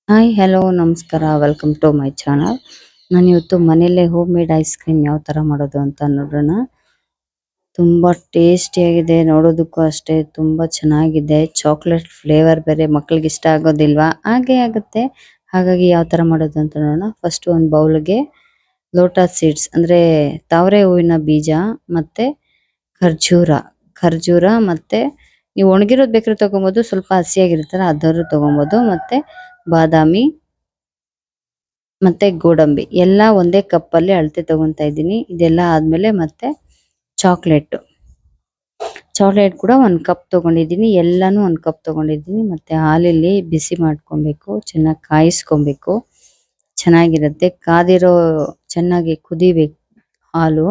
Hi hello ನಮಸ್ಕಾರ welcome to my channel. ನಾನು ಇವತ್ತು ಮನೆಯಲ್ಲೇ ಹೋಮ್ ಮೇಡ್ ಐಸ್ ಕ್ರೀಮ್ ಯಾವ ತರ ಮಾಡೋದು ಅಂತ ನೋಡೋಣ. ತುಂಬಾ ಟೇಸ್ಟಿಯಾಗಿದೆ, ನೋಡೋದಕ್ಕೂ ಅಷ್ಟೇ ತುಂಬಾ ಚೆನ್ನಾಗಿದೆ. ಚಾಕ್ಲೇಟ್ ಫ್ಲೇವರ್ ಬೇರೆ, ಮಕ್ಕಳಿಗೆ ಇಷ್ಟ ಆಗೋದಿಲ್ವಾ? ಹಾಗೆ ಆಗುತ್ತೆ. ಹಾಗಾಗಿ ಯಾವ ತರ ಮಾಡೋದು ಅಂತ ನೋಡೋಣ. ಫಸ್ಟ್ ಒಂದು ಬೌಲ್ಗೆ ಲೋಟಸ್ ಸೀಡ್ಸ್ ಅಂದ್ರೆ ತಾವರೆ ಹೂವಿನ ಬೀಜ ಮತ್ತೆ ಖರ್ಜೂರ ಖರ್ಜೂರ ಮತ್ತೆ ನೀವು ಒಣಗಿರೋದು ಬೇಕಾದ್ರೆ ತಗೊಬೋದು, ಸ್ವಲ್ಪ ಹಸಿಯಾಗಿರುತ್ತಲ್ಲ ಅದನ್ನು ತಗೊಬೋದು, ಮತ್ತೆ ಬಾದಾಮಿ ಮತ್ತೆ ಗೋಡಂಬಿ ಎಲ್ಲ ಒಂದೇ ಕಪ್ ಅಲ್ಲಿ ಅಳತೆ ತಗೊಂತಾ ಇದ್ದೀನಿ. ಇದೆಲ್ಲ ಆದ್ಮೇಲೆ ಮತ್ತೆ ಚಾಕ್ಲೇಟ್ ಚಾಕ್ಲೇಟ್ ಕೂಡ ಒಂದ್ ಕಪ್ ತಗೊಂಡಿದ್ದೀನಿ. ಎಲ್ಲಾನು ಒಂದ್ ಕಪ್ ತಗೊಂಡಿದ್ದೀನಿ. ಮತ್ತೆ ಹಾಲಲ್ಲಿ ಬಿಸಿ ಮಾಡ್ಕೊಬೇಕು, ಚೆನ್ನಾಗಿ ಕಾಯಿಸ್ಕೊಬೇಕು, ಚೆನ್ನಾಗಿರುತ್ತೆ. ಕಾದಿರೋ ಚೆನ್ನಾಗಿ ಕುದಿಬೇಕು ಹಾಲು.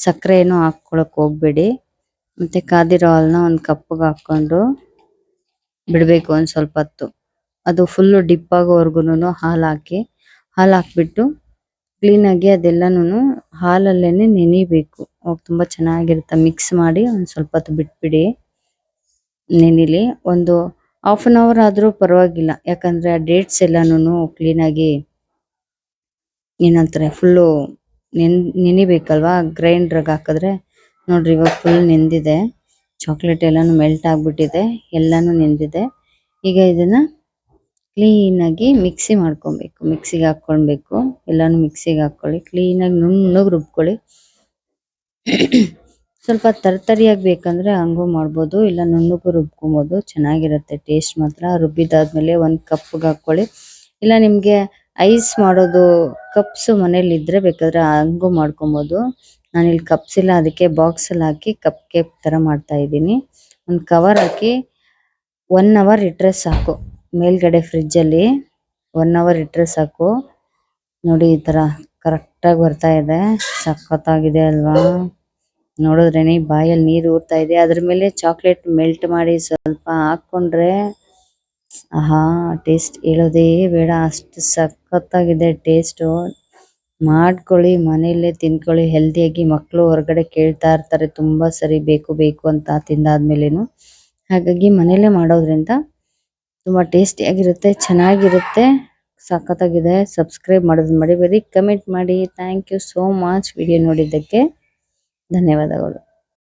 ಸಕ್ಕರೆ ಏನು ಹಾಕೊಳಕ್ ಹೋಗ್ಬೇಡಿ. ಮತ್ತೆ ಕಾದಿರೋ ಹಾಲನ್ನ ಒಂದ್ ಕಪ್ಗೆ ಹಾಕೊಂಡು ಬಿಡ್ಬೇಕು ಒಂದ್ ಸ್ವಲ್ಪ ಹೊತ್ತು. ಅದು ಫುಲ್ ಡಿಪ್ ಆಗೋವರೆಗೂನು ಹಾಲು ಹಾಕ್ಬಿಟ್ಟು ಕ್ಲೀನ್ ಆಗಿ ಅದೆಲ್ಲಾನು ಹಾಲಲ್ಲೇನೆ ನೆನಿಬೇಕು. ಅವಾಗ ತುಂಬಾ ಚೆನ್ನಾಗಿರುತ್ತೆ. ಮಿಕ್ಸ್ ಮಾಡಿ ಒಂದ್ ಸ್ವಲ್ಪ ಹೊತ್ತು ಬಿಟ್ಬಿಡಿ ನೆನಿಲಿ. ಒಂದು ಹಾಫ್ ಅನ್ ಅವರ್ ಆದ್ರೂ ಪರವಾಗಿಲ್ಲ, ಯಾಕಂದ್ರೆ ಆ ಡೇಟ್ಸ್ ಎಲ್ಲಾನು ಕ್ಲೀನ್ ಆಗಿ ಏನಂತಾರೆ ಫುಲ್ಲು ನೆನಿಬೇಕಲ್ವಾ. ಗ್ರೈಂಡರ್ಗೆ ಹಾಕಿದ್ರೆ ನೋಡ್ರಿ ಇವಾಗ ಫುಲ್ ನೆಂದಿದೆ. ಚಾಕ್ಲೇಟ್ ಎಲ್ಲಾನು ಮೆಲ್ಟ್ ಆಗ್ಬಿಟ್ಟಿದೆ, ಎಲ್ಲಾನು ನೆಂದಿದೆ. ಈಗ ಇದನ್ನ ಕ್ಲೀನ್ ಆಗಿ ಮಿಕ್ಸಿ ಮಾಡ್ಕೊಬೇಕು. ಮಿಕ್ಸಿಗೆ ಹಾಕೊಳ್ಬೇಕು. ಎಲ್ಲಾನು ಮಿಕ್ಸಿಗೆ ಹಾಕೊಳ್ಳಿ, ಕ್ಲೀನ್ ಆಗಿ ನುಣ್ಣಗೆ ರುಬ್ಕೊಳ್ಳಿ. ಸ್ವಲ್ಪ ತರ್ತರಿಯಾಗಿ ಬೇಕಂದ್ರೆ ಹಂಗೂ ಮಾಡ್ಬೋದು, ಇಲ್ಲ ನುಣ್ಣಗೂ ರುಬ್ಕೊಬೋದು. ಚೆನ್ನಾಗಿರುತ್ತೆ ಟೇಸ್ಟ್ ಮಾತ್ರ. ರುಬ್ಬಿದಾದ್ಮೇಲೆ ಒಂದ್ ಕಪ್ಗೆ ಹಾಕೊಳ್ಳಿ. ಇಲ್ಲ ನಿಮ್ಗೆ ಐಸ್ ಮಾಡೋದು ಕಪ್ಸ್ ಮನೇಲಿ ಇದ್ರೆ ಬೇಕಾದ್ರೆ ಹಂಗೂ ಮಾಡ್ಕೊಬೋದು. ನಾನಿಲ್ಲಿ ಕಪ್ಸ್ ಇಲ್ಲ, ಅದಕ್ಕೆ ಬಾಕ್ಸ್ ಅಲ್ಲಿ ಹಾಕಿ ಕಪ್ ಕೇಕ್ ತರ ಮಾಡ್ತಾ ಇದ್ದೀನಿ. ಒಂದು ಕವರ್ ಹಾಕಿ 1 ಅವರ್ ಇಟ್ರೆ ಸಾಕು. ಮೇಲ್ಗಡೆ ಫ್ರಿಡ್ಜ್ ಅಲ್ಲಿ 1 ಅವರ್ ಇಟ್ರೆ ಸಾಕು. ನೋಡಿ ಈ ತರ ಕರೆಕ್ಟ್ ಆಗಿ ಬರ್ತಾ ಇದೆ. ಸಖತ್ತಾಗಿದೆ ಅಲ್ವಾ? ನೋಡಿದ್ರೇನೆ ಬಾಯಲ್ಲಿ ನೀರು ಊರ್ತಾ ಇದೆ. ಅದ್ರ ಮೇಲೆ ಚಾಕ್ಲೇಟ್ ಮೆಲ್ಟ್ ಮಾಡಿ ಸ್ವಲ್ಪ ಹಾಕೊಂಡ್ರೆ ಆಹಾ, ಟೇಸ್ಟ್ ಹೇಳೋದೇ ಬೇಡ, ಅಷ್ಟು ಸಖತ್ತಾಗಿದೆ ಟೇಸ್ಟ್. ಮಾಡ್ಕೊಳ್ಳಿ, ಮನೆಯಲ್ಲೇ ತಿನ್ಕೊಳ್ಳಿ ಹೆಲ್ದಿಯಾಗಿ. ಮಕ್ಕಳು ಹೊರಗಡೆ ಕೇಳ್ತಾ ಇರ್ತಾರೆ ತುಂಬಾ ಸರಿ ಬೇಕು ಬೇಕು ಅಂತ ತಿಂದಾದ್ಮೇಲೇನು. ಹಾಗಾಗಿ ಮನೆಯಲ್ಲೇ ಮಾಡೋದ್ರಿಂದ ತುಂಬಾ ಟೇಸ್ಟಿ ಆಗಿರುತ್ತೆ, ಚೆನ್ನಾಗಿರುತ್ತೆ, ಸಖತ್ತಾಗಿದೆ. ಸಬ್ಸ್ಕ್ರೈಬ್ ಮಾಡೋದನ್ನ ಮರಿಬೇಡಿ, ಕಮೆಂಟ್ ಮಾಡಿ. Thank you so much video ನೋಡಿದ್ದಕ್ಕೆ. ಧನ್ಯವಾದಗಳು.